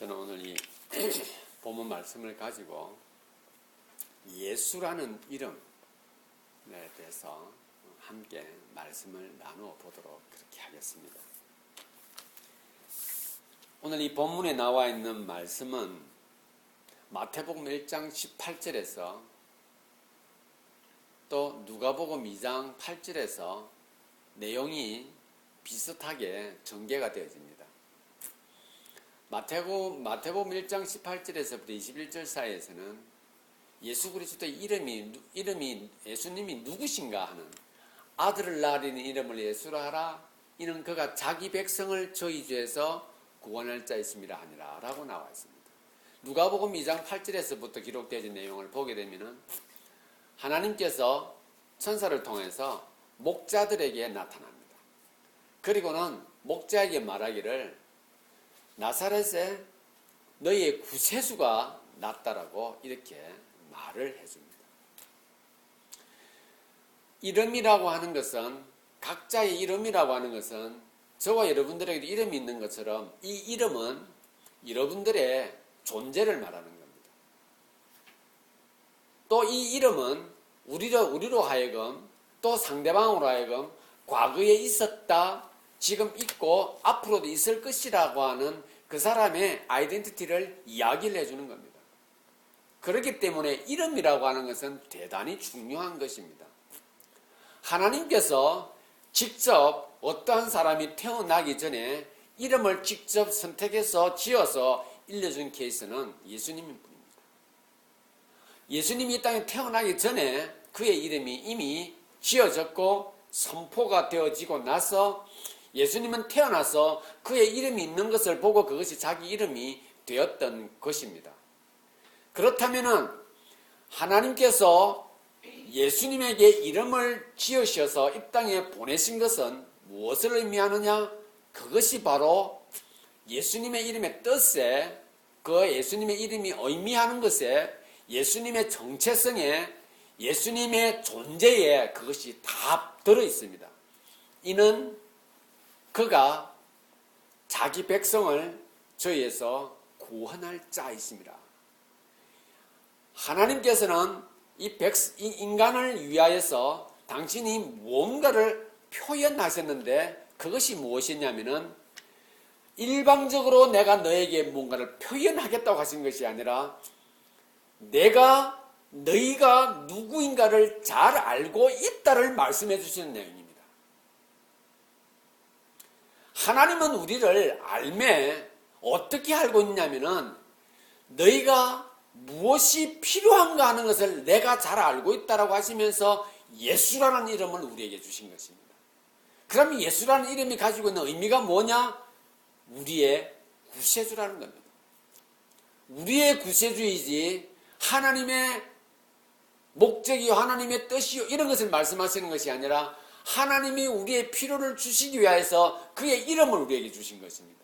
저는 오늘 이 본문 말씀을 가지고 예수라는 이름에 대해서 함께 말씀을 나누어 보도록 그렇게 하겠습니다. 오늘 이 본문에 나와 있는 말씀은 마태복음 1장 18절에서 또 누가복음 2장 8절에서 내용이 비슷하게 전개가 되어집니다. 마태복음 1장 18절에서부터 21절 사이에서는 예수 그리스도의 이름이 예수님이 누구신가 하는 아들을 낳으리는 이름을 예수라 하라. 이는 그가 자기 백성을 저희 죄에서 구원할 자이심이라 하니라 라고 나와 있습니다. 누가복음 2장 8절에서부터 기록되어진 내용을 보게 되면은 하나님께서 천사를 통해서 목자들에게 나타납니다. 그리고는 목자에게 말하기를 나사렛에 너희의 구세주가 났다라고 이렇게 말을 해줍니다. 이름이라고 하는 것은 각자의 이름이라고 하는 것은 저와 여러분들에게도 이름이 있는 것처럼 이 이름은 여러분들의 존재를 말하는 겁니다. 또 이 이름은 우리로 하여금 또 상대방으로 하여금 과거에 있었다, 지금 있고 앞으로도 있을 것이라고 하는 그 사람의 아이덴티티를 이야기를 해주는 겁니다. 그렇기 때문에 이름이라고 하는 것은 대단히 중요한 것입니다. 하나님께서 직접 어떠한 사람이 태어나기 전에 이름을 직접 선택해서 지어서 일러준 케이스는 예수님일 뿐입니다. 예수님이 이 땅에 태어나기 전에 그의 이름이 이미 지어졌고 선포가 되어지고 나서 예수님은 태어나서 그의 이름이 있는 것을 보고 그것이 자기 이름이 되었던 것입니다. 그렇다면은 하나님께서 예수님에게 이름을 지으셔서 이 땅에 보내신 것은 무엇을 의미하느냐? 그것이 바로 예수님의 이름의 뜻에, 그 예수님의 이름이 의미하는 것에, 예수님의 정체성에, 예수님의 존재에 그것이 다 들어 있습니다. 이는 그가 자기 백성을 저희에서 구원할 자이심이라. 하나님께서는 이 인간을 위하여서 당신이 무언가를 표현하셨는데 그것이 무엇이냐면은 일방적으로 내가 너에게 뭔가를 표현하겠다고 하신 것이 아니라 너희가 누구인가를 잘 알고 있다를 말씀해 주시는 내용입니다. 하나님은 우리를 알매 어떻게 알고 있냐면은 너희가 무엇이 필요한가 하는 것을 내가 잘 알고 있다라고 하시면서 예수라는 이름을 우리에게 주신 것입니다. 그럼 예수라는 이름이 가지고 있는 의미가 뭐냐? 우리의 구세주라는 겁니다. 우리의 구세주이지 하나님의 목적이요 하나님의 뜻이요 이런 것을 말씀하시는 것이 아니라 하나님이 우리의 필요를 주시기 위해서 그의 이름을 우리에게 주신 것입니다.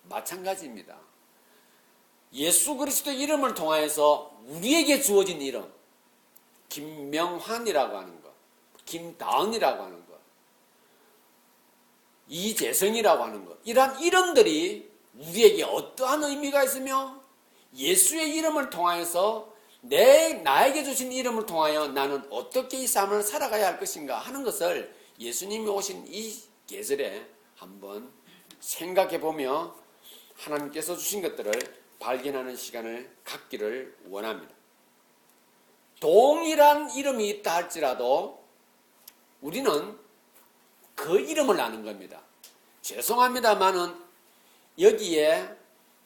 마찬가지입니다. 예수 그리스도의 이름을 통하여서 우리에게 주어진 이름, 김명환이라고 하는 것, 김다은이라고 하는 것, 이재성이라고 하는 것, 이러한 이름들이 우리에게 어떠한 의미가 있으며 예수의 이름을 통하여서 나에게 주신 이름을 통하여 나는 어떻게 이 삶을 살아가야 할 것인가 하는 것을 예수님이 오신 이 계절에 한번 생각해 보며 하나님께서 주신 것들을 발견하는 시간을 갖기를 원합니다. 동일한 이름이 있다 할지라도 우리는 그 이름을 아는 겁니다. 죄송합니다만은 여기에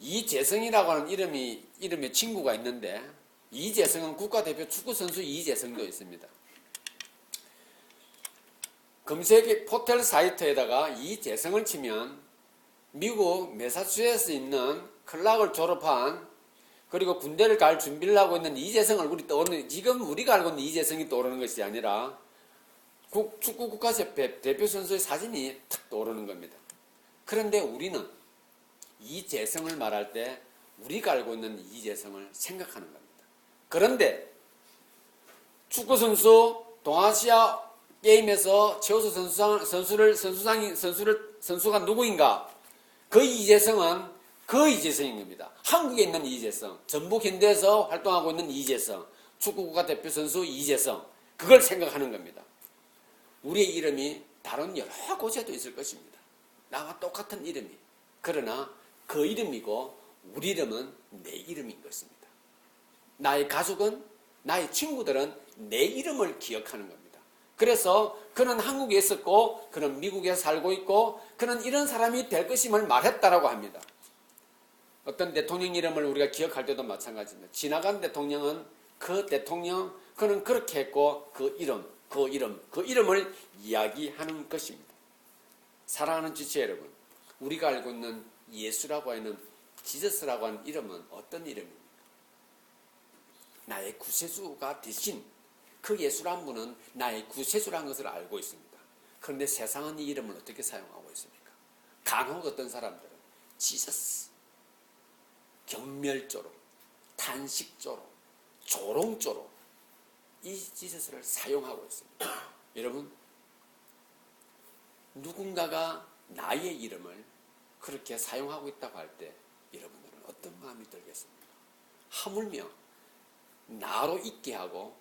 이재성이라고 하는 이름의 친구가 있는데 이재성은 국가대표 축구선수 이재성도 있습니다. 검색 포털 사이트에다가 이재성을 치면 미국 매사추세츠에 있는 클락을 졸업한 그리고 군대를 갈 준비를 하고 있는 이재성을 지금 우리가 알고 있는 이재성이 떠오르는 것이 아니라 축구 국가대표 선수의 사진이 탁 떠오르는 겁니다. 그런데 우리는 이재성을 말할 때 우리가 알고 있는 이재성을 생각하는 겁니다. 그런데 축구선수 동아시아 게임에서 최우수 선수가 누구인가? 그 이재성은 그 이재성인 겁니다. 한국에 있는 이재성, 전북 현대에서 활동하고 있는 이재성, 축구국가 대표 선수 이재성, 그걸 생각하는 겁니다. 우리의 이름이 다른 여러 곳에도 있을 것입니다. 나와 똑같은 이름이. 그러나 그 이름이고 우리 이름은 내 이름인 것입니다. 나의 가족은, 나의 친구들은 내 이름을 기억하는 겁니다. 그래서 그는 한국에 있었고 그는 미국에 살고 있고 그는 이런 사람이 될 것임을 말했다라고 합니다. 어떤 대통령 이름을 우리가 기억할 때도 마찬가지입니다. 지나간 대통령은 그 대통령, 그는 그렇게 했고 그 이름을 이야기하는 것입니다. 사랑하는 지체 여러분, 우리가 알고 있는 예수라고 하는 지저스라고 하는 이름은 어떤 이름입니까? 나의 구세주가 되신 그 예수란 분은 나의 구세주라는 것을 알고 있습니다. 그런데 세상은 이 이름을 어떻게 사용하고 있습니까? 간혹 어떤 사람들은 지저스, 경멸조로, 탄식조로, 조롱조로 이 지저스를 사용하고 있습니다. 여러분, 누군가가 나의 이름을 그렇게 사용하고 있다고 할 때 여러분들은 어떤 마음이 들겠습니까? 하물며 나로 있게 하고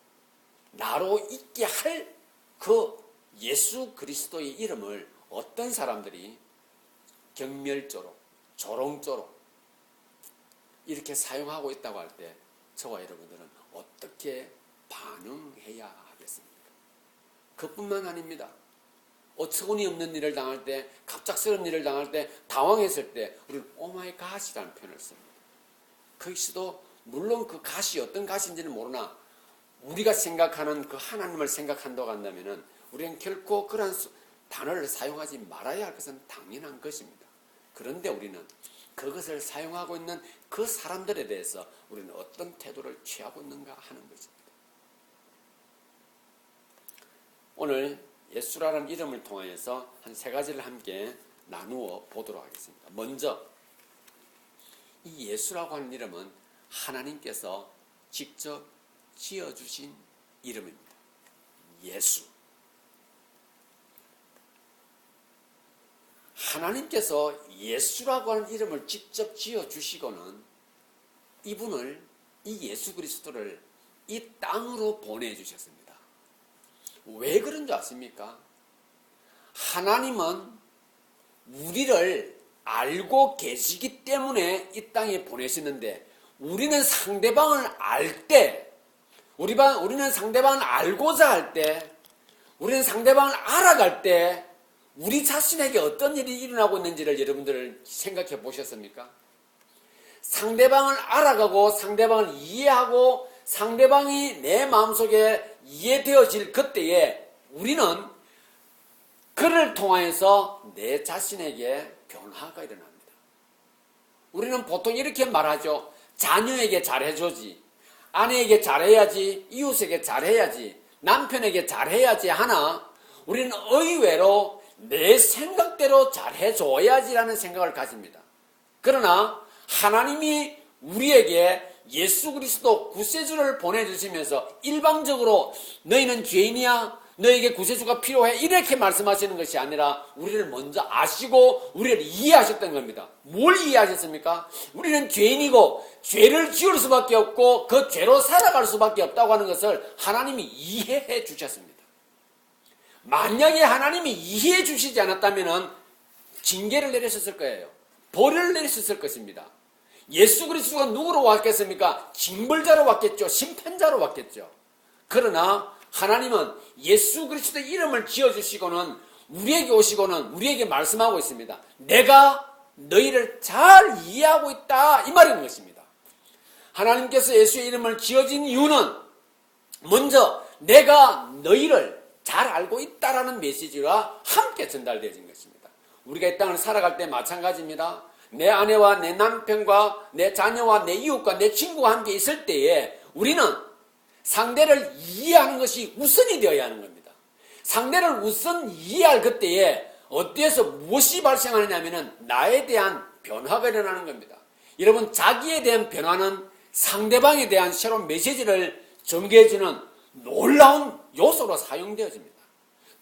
나로 있게 할 그 예수 그리스도의 이름을 어떤 사람들이 경멸조로, 조롱조로 이렇게 사용하고 있다고 할 때 저와 여러분들은 어떻게 반응해야 하겠습니까? 그뿐만 아닙니다. 어처구니 없는 일을 당할 때, 갑작스러운 일을 당할 때, 당황했을 때 우리는 오마이 갓이라는 표현을 씁니다. 거기서도 물론 그 갓이 어떤 갓인지는 모르나 우리가 생각하는 그 하나님을 생각한다고 한다면 우리는 결코 그런 단어를 사용하지 말아야 할 것은 당연한 것입니다. 그런데 우리는 그것을 사용하고 있는 그 사람들에 대해서 우리는 어떤 태도를 취하고 있는가 하는 것입니다. 오늘 예수라는 이름을 통해서 한 세 가지를 함께 나누어 보도록 하겠습니다. 먼저 이 예수라고 하는 이름은 하나님께서 직접 지어주신 이름입니다. 예수. 하나님께서 예수라고 하는 이름을 직접 지어주시고는 이분을, 이 예수 그리스도를 이 땅으로 보내주셨습니다. 왜 그런 줄 아십니까? 하나님은 우리를 알고 계시기 때문에 이 땅에 보내시는데 우리는 상대방을 알 때, 우리는 상대방을 알고자 할 때, 우리는 상대방을 알아갈 때 우리 자신에게 어떤 일이 일어나고 있는지를 여러분들 생각해 보셨습니까? 상대방을 알아가고 상대방을 이해하고 상대방이 내 마음속에 이해되어질 그때에 우리는 그를 통해서 내 자신에게 변화가 일어납니다. 우리는 보통 이렇게 말하죠. 자녀에게 잘해줘지, 아내에게 잘해야지, 이웃에게 잘해야지, 남편에게 잘해야지 하나 우리는 의외로 내 생각대로 잘해줘야지라는 생각을 가집니다. 그러나 하나님이 우리에게 예수 그리스도 구세주를 보내주시면서 일방적으로 너희는 죄인이야, 너에게 구세주가 필요해 이렇게 말씀하시는 것이 아니라 우리를 먼저 아시고 우리를 이해하셨던 겁니다. 뭘 이해하셨습니까? 우리는 죄인이고 죄를 지을 수밖에 없고 그 죄로 살아갈 수밖에 없다고 하는 것을 하나님이 이해해 주셨습니다. 만약에 하나님이 이해해 주시지 않았다면 징계를 내리셨을 거예요. 벌을 내리셨을 것입니다. 예수 그리스도가 누구로 왔겠습니까? 징벌자로 왔겠죠. 심판자로 왔겠죠. 그러나 하나님은 예수 그리스도의 이름을 지어주시고는 우리에게 오시고는 우리에게 말씀하고 있습니다. 내가 너희를 잘 이해하고 있다 이 말인 것입니다. 하나님께서 예수의 이름을 지어진 이유는 먼저 내가 너희를 잘 알고 있다라는 메시지와 함께 전달되어진 것입니다. 우리가 이 땅을 살아갈 때 마찬가지입니다. 내 아내와 내 남편과 내 자녀와 내 이웃과 내 친구와 함께 있을 때에 우리는 상대를 이해하는 것이 우선이 되어야 하는 겁니다. 상대를 우선 이해할 그때에 어디에서 무엇이 발생하느냐면 나에 대한 변화가 일어나는 겁니다. 여러분, 자기에 대한 변화는 상대방에 대한 새로운 메시지를 전개해주는 놀라운 요소로 사용되어집니다.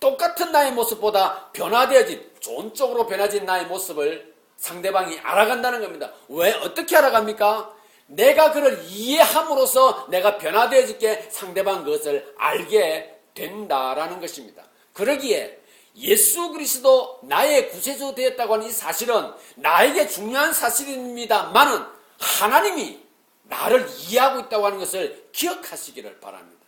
똑같은 나의 모습보다 변화되어진, 좋은 쪽으로 변화진 나의 모습을 상대방이 알아간다는 겁니다. 왜? 어떻게 알아갑니까? 내가 그를 이해함으로써 내가 변화되어질게 상대방 그것을 알게 된다라는 것입니다. 그러기에 예수 그리스도 나의 구세주 되었다고 하는 이 사실은 나에게 중요한 사실입니다만은 하나님이 나를 이해하고 있다고 하는 것을 기억하시기를 바랍니다.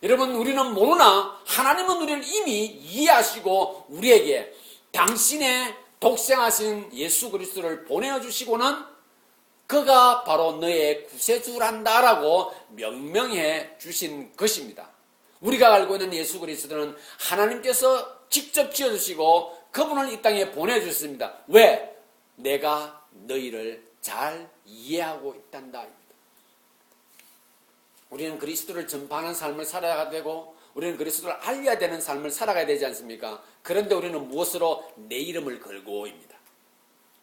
여러분, 우리는 모르나 하나님은 우리를 이미 이해하시고 우리에게 당신의 독생하신 예수 그리스도를 보내주시고는 그가 바로 너의 구세주란다라고 명명해 주신 것입니다. 우리가 알고 있는 예수 그리스도는 하나님께서 직접 지어주시고 그분을 이 땅에 보내주셨습니다. 왜? 내가 너희를 잘 이해하고 있단다. 우리는 그리스도를 전파하는 삶을 살아가야 되고 우리는 그리스도를 알려야 되는 삶을 살아가야 되지 않습니까? 그런데 우리는 무엇으로? 내 이름을 걸고입니다.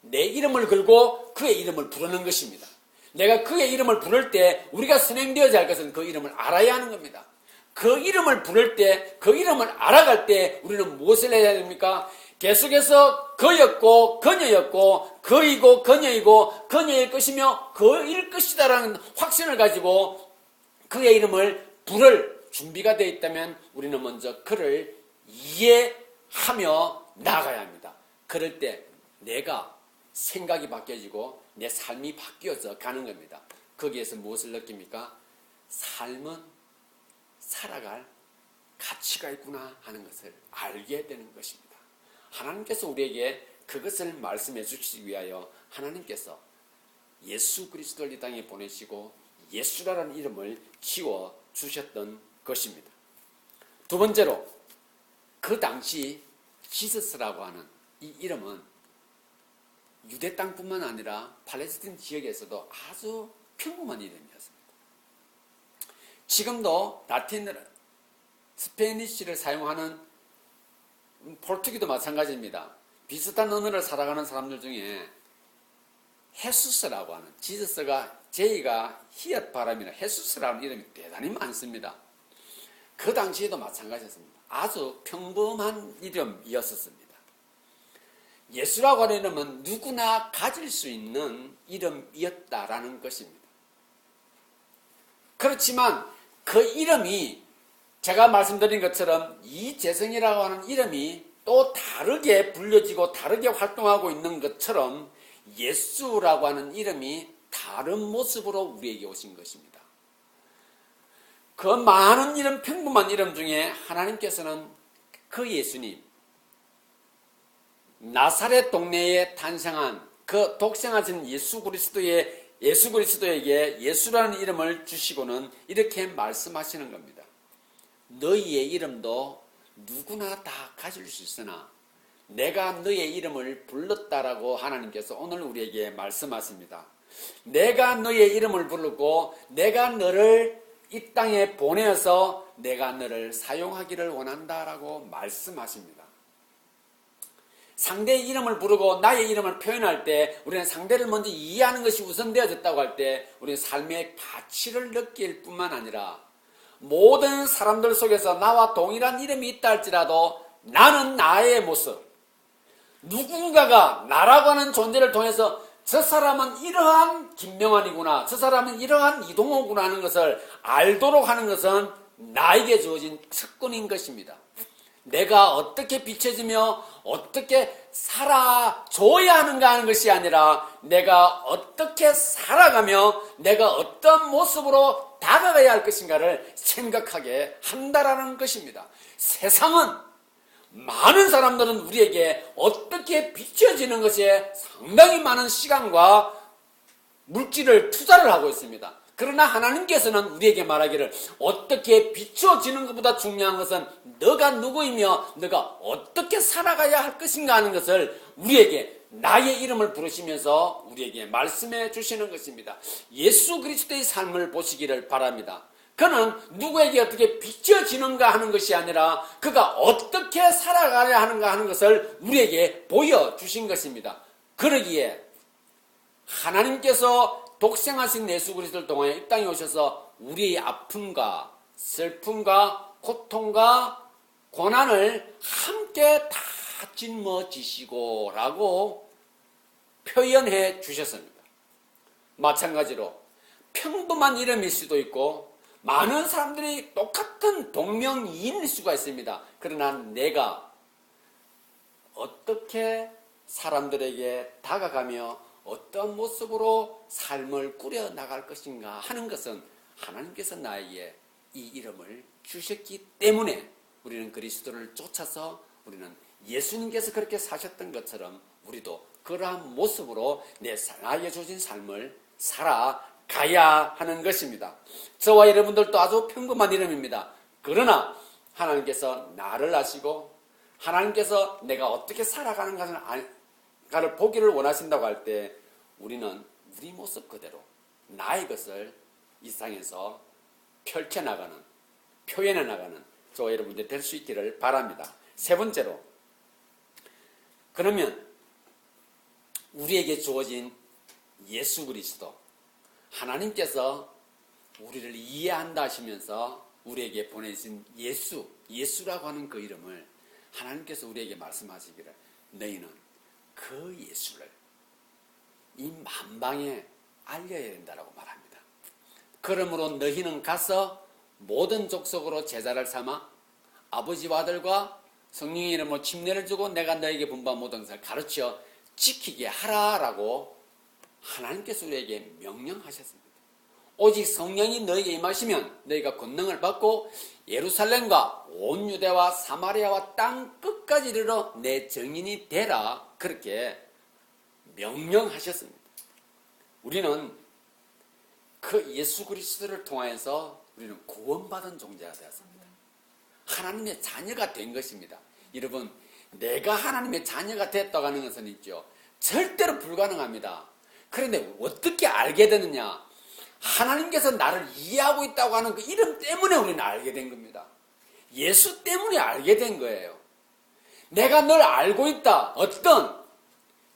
내 이름을 걸고 그의 이름을 부르는 것입니다. 내가 그의 이름을 부를 때 우리가 선행되어야 할 것은 그 이름을 알아야 하는 겁니다. 그 이름을 부를 때, 그 이름을 알아갈 때 우리는 무엇을 해야 됩니까? 계속해서 그였고 그녀였고 그이고 그녀이고 그녀일 것이며 그일 것이다라는 확신을 가지고 그의 이름을 부를 준비가 되어 있다면 우리는 먼저 그를 이해하며 나가야 합니다. 그럴 때 내가 생각이 바뀌어지고 내 삶이 바뀌어서 가는 겁니다. 거기에서 무엇을 느낍니까? 삶은 살아갈 가치가 있구나 하는 것을 알게 되는 것입니다. 하나님께서 우리에게 그것을 말씀해 주시기 위하여 하나님께서 예수 그리스도를 이 땅에 보내시고 예수라는 이름을 지어 주셨던 것입니다. 두 번째로 그 당시 지저스라고 하는 이 이름은 유대 땅뿐만 아니라 팔레스틴 지역에서도 아주 평범한 이름이었습니다. 지금도 라틴 스페니쉬를 사용하는 포르투기도 마찬가지입니다. 비슷한 언어를 살아가는 사람들 중에 헤수스라고 하는 지저스가 제이가 히읗 발음이라 헤수스라는 이름이 대단히 많습니다. 그 당시에도 마찬가지였습니다. 아주 평범한 이름이었습니다. 예수라고 하는 이름은 누구나 가질 수 있는 이름이었다라는 것입니다. 그렇지만 그 이름이 제가 말씀드린 것처럼 이재성이라고 하는 이름이 또 다르게 불려지고 다르게 활동하고 있는 것처럼 예수라고 하는 이름이 다른 모습으로 우리에게 오신 것입니다. 그 많은 이름, 평범한 이름 중에 하나님께서는 그 예수님, 나사렛 동네에 탄생한 그 독생하신 예수 그리스도에게 예수라는 이름을 주시고는 이렇게 말씀하시는 겁니다. 너희의 이름도 누구나 다 가질 수 있으나 내가 너의 이름을 불렀다라고 하나님께서 오늘 우리에게 말씀하십니다. 내가 너의 이름을 부르고 내가 너를 이 땅에 보내어서 내가 너를 사용하기를 원한다라고 말씀하십니다. 상대의 이름을 부르고 나의 이름을 표현할 때 우리는 상대를 먼저 이해하는 것이 우선되어졌다고 할 때 우리는 삶의 가치를 느낄 뿐만 아니라 모든 사람들 속에서 나와 동일한 이름이 있다 할지라도 나는 나의 모습, 누군가가 나라고 하는 존재를 통해서 저 사람은 이러한 김명환이구나, 저 사람은 이러한 이동호구나 하는 것을 알도록 하는 것은 나에게 주어진 특권인 것입니다. 내가 어떻게 비춰지며 어떻게 살아줘야 하는가 하는 것이 아니라 내가 어떻게 살아가며 내가 어떤 모습으로 다가가야 할 것인가를 생각하게 한다라는 것입니다. 세상은 많은 사람들은 우리에게 어떻게 비춰지는 것에 상당히 많은 시간과 물질을 투자를 하고 있습니다. 그러나 하나님께서는 우리에게 말하기를 어떻게 비춰지는 것보다 중요한 것은 너가 누구이며 너가 어떻게 살아가야 할 것인가 하는 것을 우리에게 나의 이름을 부르시면서 우리에게 말씀해 주시는 것입니다. 예수 그리스도의 삶을 보시기를 바랍니다. 그는 누구에게 어떻게 비춰지는가 하는 것이 아니라 그가 어떻게 살아가야 하는가 하는 것을 우리에게 보여주신 것입니다. 그러기에 하나님께서 독생하신 예수 그리스도를 통하여 이 땅에 오셔서 우리의 아픔과 슬픔과 고통과 고난을 함께 다 짊어지시고 라고 표현해 주셨습니다. 마찬가지로 평범한 이름일 수도 있고 많은 사람들이 똑같은 동명이인일 수가 있습니다. 그러나 내가 어떻게 사람들에게 다가가며 어떤 모습으로 삶을 꾸려 나갈 것인가 하는 것은 하나님께서 나에게 이 이름을 주셨기 때문에 우리는 그리스도를 쫓아서 우리는 예수님께서 그렇게 사셨던 것처럼 우리도 그러한 모습으로 나에게 주신 삶을 살아가야 하는 것입니다. 저와 여러분들도 아주 평범한 이름입니다. 그러나 하나님께서 나를 아시고 하나님께서 내가 어떻게 살아가는 것을 보기를 원하신다고 할 때 우리는 우리 모습 그대로 나의 것을 이 세상에서 펼쳐나가는, 표현해나가는 저와 여러분들 될 수 있기를 바랍니다. 세 번째로, 그러면 우리에게 주어진 예수 그리스도, 하나님께서 우리를 이해한다 하시면서 우리에게 보내신 예수라고 하는 그 이름을 하나님께서 우리에게 말씀하시기를 너희는 그 예수를 이 만방에 알려야 된다라고 말합니다. 그러므로 너희는 가서 모든 족속으로 제자를 삼아 아버지와 아들과 성령의 이름으로 침례를 주고 내가 너에게 분부한 모든 것을 가르쳐 지키게 하라라고 하나님께서 우리에게 명령하셨습니다. 오직 성령이 너에게 임하시면 너희가 권능을 받고 예루살렘과 온 유대와 사마리아와 땅 끝까지 이르러 내 증인이 되라 그렇게 명령하셨습니다. 우리는 그 예수 그리스도를 통하여서 우리는 구원받은 존재가 되었습니다. 하나님의 자녀가 된 것입니다. 여러분, 내가 하나님의 자녀가 됐다고 하는 것은 있죠. 절대로 불가능합니다. 그런데 어떻게 알게 되느냐? 하나님께서 나를 이해하고 있다고 하는 그 이름 때문에 우리는 알게 된 겁니다. 예수 때문에 알게 된 거예요. 내가 널 알고 있다. 어떤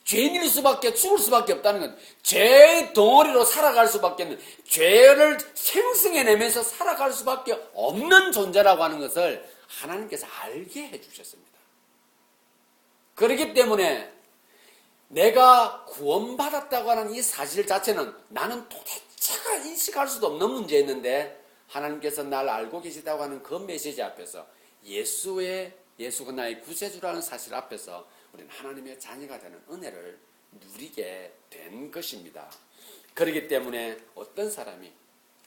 죄인일 수밖에 죽을 수밖에 없다는 건 죄의 덩어리로 살아갈 수밖에 없는, 죄를 생성해내면서 살아갈 수밖에 없는 존재라고 하는 것을 하나님께서 알게 해주셨습니다. 그렇기 때문에 내가 구원받았다고 하는 이 사실 자체는 나는 도대체가 인식할 수도 없는 문제였는데 하나님께서 날 알고 계시다고 하는 그 메시지 앞에서 예수가 나의 구세주라는 사실 앞에서 우리는 하나님의 자녀가 되는 은혜를 누리게 된 것입니다. 그렇기 때문에 어떤 사람이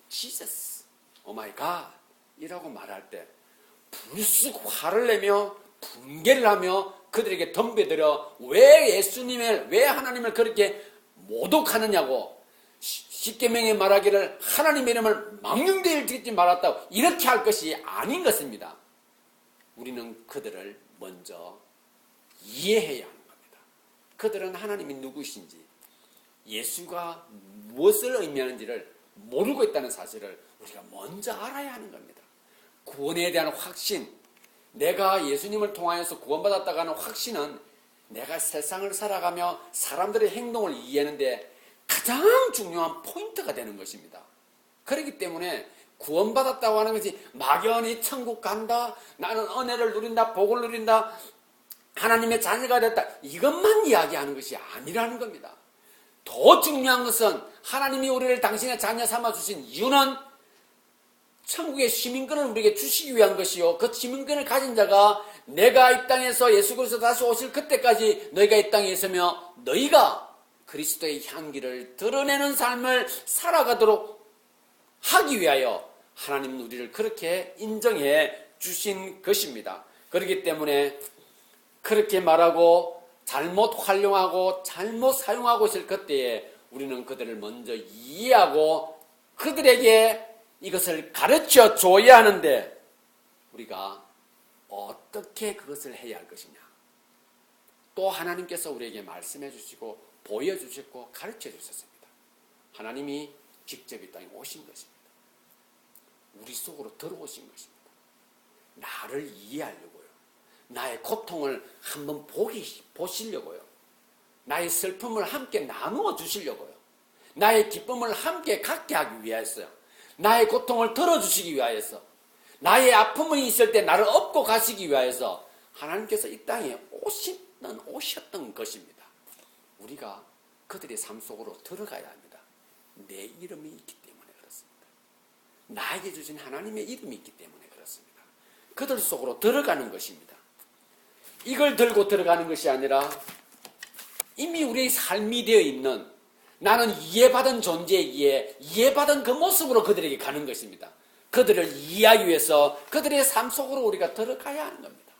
Jesus, oh my God 이라고 말할 때 불쑥 화를 내며 분개를 하며 그들에게 덤벼들어 왜 하나님을 그렇게 모독하느냐고, 십계명에 말하기를 하나님의 이름을 망령되이 듣지 말았다고 이렇게 할 것이 아닌 것입니다. 우리는 그들을 먼저 이해해야 하는 겁니다. 그들은 하나님이 누구신지, 예수가 무엇을 의미하는지를 모르고 있다는 사실을 우리가 먼저 알아야 하는 겁니다. 구원에 대한 확신, 내가 예수님을 통하여서 구원받았다고 하는 확신은 내가 세상을 살아가며 사람들의 행동을 이해하는데 가장 중요한 포인트가 되는 것입니다. 그렇기 때문에 구원받았다고 하는 것이 막연히 천국 간다, 나는 은혜를 누린다, 복을 누린다, 하나님의 자녀가 됐다, 이것만 이야기하는 것이 아니라는 겁니다. 더 중요한 것은 하나님이 우리를 당신의 자녀 삼아주신 이유는 천국의 시민권을 우리에게 주시기 위한 것이요, 그 시민권을 가진 자가 내가 이 땅에서 예수 그리스도 다시 오실 그때까지 너희가 이 땅에 있으며 너희가 그리스도의 향기를 드러내는 삶을 살아가도록 하기 위하여 하나님은 우리를 그렇게 인정해 주신 것입니다. 그렇기 때문에 그렇게 말하고 잘못 활용하고 잘못 사용하고 있을 그때에 우리는 그들을 먼저 이해하고 그들에게 이것을 가르쳐 줘야 하는데 우리가 어떻게 그것을 해야 할 것이냐, 또 하나님께서 우리에게 말씀해 주시고 보여주셨고 가르쳐 주셨습니다. 하나님이 직접 이 땅에 오신 것입니다. 우리 속으로 들어오신 것입니다. 나를 이해하려고요, 나의 고통을 한번 보시려고요, 나의 슬픔을 함께 나누어 주시려고요, 나의 기쁨을 함께 갖게 하기 위해서요, 나의 고통을 들어주시기 위하여서, 나의 아픔이 있을 때 나를 업고 가시기 위하여서 하나님께서 이 땅에 오셨던 것입니다. 우리가 그들의 삶 속으로 들어가야 합니다. 내 이름이 있기 때문에 그렇습니다. 나에게 주신 하나님의 이름이 있기 때문에 그렇습니다. 그들 속으로 들어가는 것입니다. 이걸 들고 들어가는 것이 아니라 이미 우리의 삶이 되어 있는, 나는 이해받은 존재이기에 이해받은 그 모습으로 그들에게 가는 것입니다. 그들을 이해하기 위해서 그들의 삶 속으로 우리가 들어가야 하는 겁니다.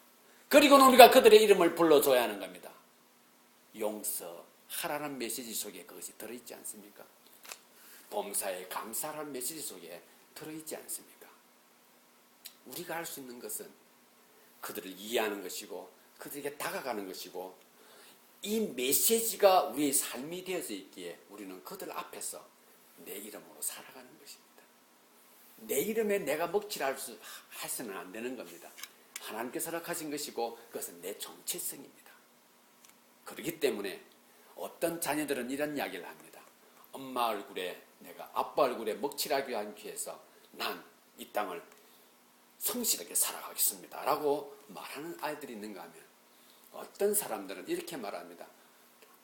그리고는 우리가 그들의 이름을 불러줘야 하는 겁니다. 용서하라는 메시지 속에 그것이 들어있지 않습니까? 범사에 감사라는 메시지 속에 들어있지 않습니까? 우리가 할 수 있는 것은 그들을 이해하는 것이고 그들에게 다가가는 것이고, 이 메시지가 우리의 삶이 되어져 있기에 우리는 그들 앞에서 내 이름으로 살아가는 것입니다. 내 이름에 내가 먹칠해서는 안 되는 겁니다. 하나님께서 허락하신 것이고 그것은 내 정체성입니다. 그렇기 때문에 어떤 자녀들은 이런 이야기를 합니다. 엄마 얼굴에, 내가 아빠 얼굴에 먹칠하기 위해서 난 이 땅을 성실하게 살아가겠습니다 라고 말하는 아이들이 있는가 하면, 어떤 사람들은 이렇게 말합니다.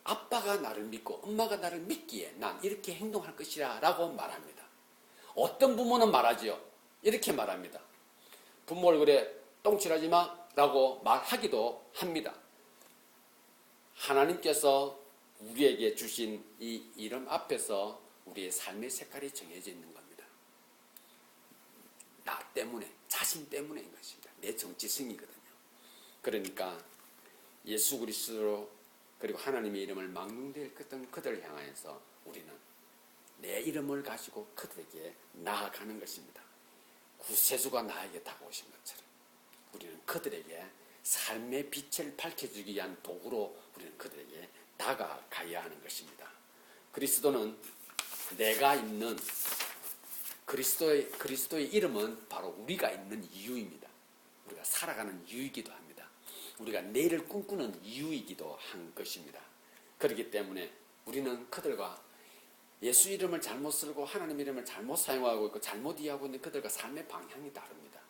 아빠가 나를 믿고 엄마가 나를 믿기에 난 이렇게 행동할 것이라 라고 말합니다. 어떤 부모는 말하지요. 이렇게 말합니다. 부모 얼굴에 똥칠하지 마 라고 말하기도 합니다. 하나님께서 우리에게 주신 이 이름 앞에서 우리의 삶의 색깔이 정해져 있는 겁니다. 나 때문에, 자신 때문인 것입니다. 내 정체성이거든요. 그러니까 예수 그리스도로, 그리고 하나님의 이름을 망령되이 했던 그들을 향하여서 우리는 내 이름을 가지고 그들에게 나아가는 것입니다. 구세주가 나에게 다가오신 것처럼 우리는 그들에게 삶의 빛을 밝혀주기 위한 도구로 우리는 그들에게 다가가야 하는 것입니다. 그리스도는 내가 있는, 그리스도의 이름은 바로 우리가 있는 이유입니다. 우리가 살아가는 이유이기도 합니다. 우리가 내일을 꿈꾸는 이유이기도 한 것입니다. 그렇기 때문에 우리는 그들과 예수 이름을 잘못 쓰고 하나님 이름을 잘못 사용하고 있고 잘못 이해하고 있는 그들과 삶의 방향이 다릅니다.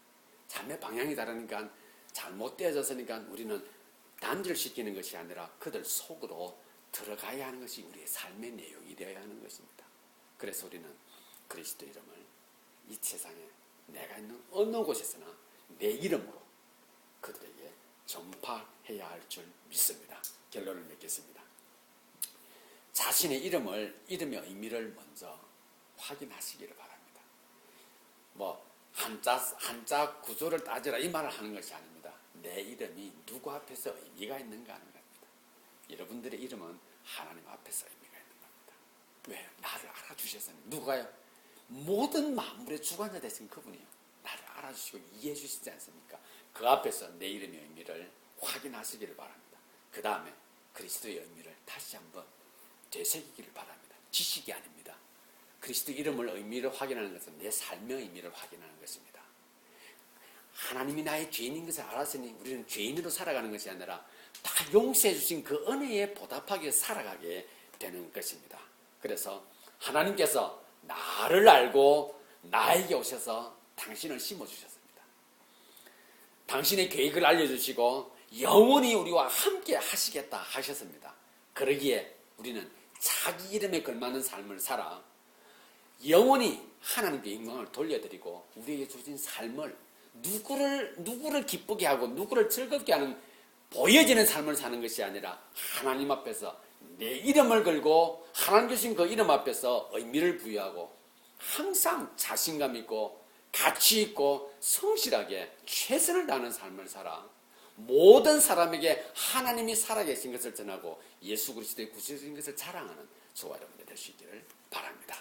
삶의 방향이 다르니까, 잘못되어졌으니까 우리는 단절시키는 것이 아니라 그들 속으로 들어가야 하는 것이 우리의 삶의 내용이 되어야 하는 것입니다. 그래서 우리는 그리스도 이름을 이 세상에 내가 있는 어느 곳에서나 내 이름으로 그들에게 전파해야 할 줄 믿습니다. 결론을 맺겠습니다. 자신의 이름의 의미를 먼저 확인하시기를 바랍니다. 한자 구조를 따져라 이 말을 하는 것이 아닙니다. 내 이름이 누구 앞에서 의미가 있는가 하는 겁니다. 여러분들의 이름은 하나님 앞에서 의미가 있는 겁니다. 왜? 나를 알아주셨으니. 누가요? 모든 만물의 주관자 되신 그분이요. 나를 알아주시고 이해해 주시지 않습니까? 그 앞에서 내 이름의 의미를 확인하시기를 바랍니다. 그 다음에 그리스도의 의미를 다시 한번 되새기기를 바랍니다. 지식이 아닙니다. 그리스도 이름을 의미를 확인하는 것은 내 삶의 의미를 확인하는 것입니다. 하나님이 나의 죄인인 것을 알았으니 우리는 죄인으로 살아가는 것이 아니라 다 용서해 주신 그 은혜에 보답하게 살아가게 되는 것입니다. 그래서 하나님께서 나를 알고 나에게 오셔서 당신을 심어주셨습니다. 당신의 계획을 알려주시고 영원히 우리와 함께 하시겠다 하셨습니다. 그러기에 우리는 자기 이름에 걸맞는 삶을 살아 영원히 하나님께 영광을 돌려드리고 우리에게 주신 삶을 누구를 기쁘게 하고 누구를 즐겁게 하는 보여지는 삶을 사는 것이 아니라 하나님 앞에서 내 이름을 걸고 하나님 주신 그 이름 앞에서 의미를 부여하고 항상 자신감 있고 가치 있고 성실하게 최선을 다하는 삶을 살아 모든 사람에게 하나님이 살아계신 것을 전하고 예수 그리스도의 구세주인 것을 자랑하는 저와 여러분들 될 수 있기를 바랍니다.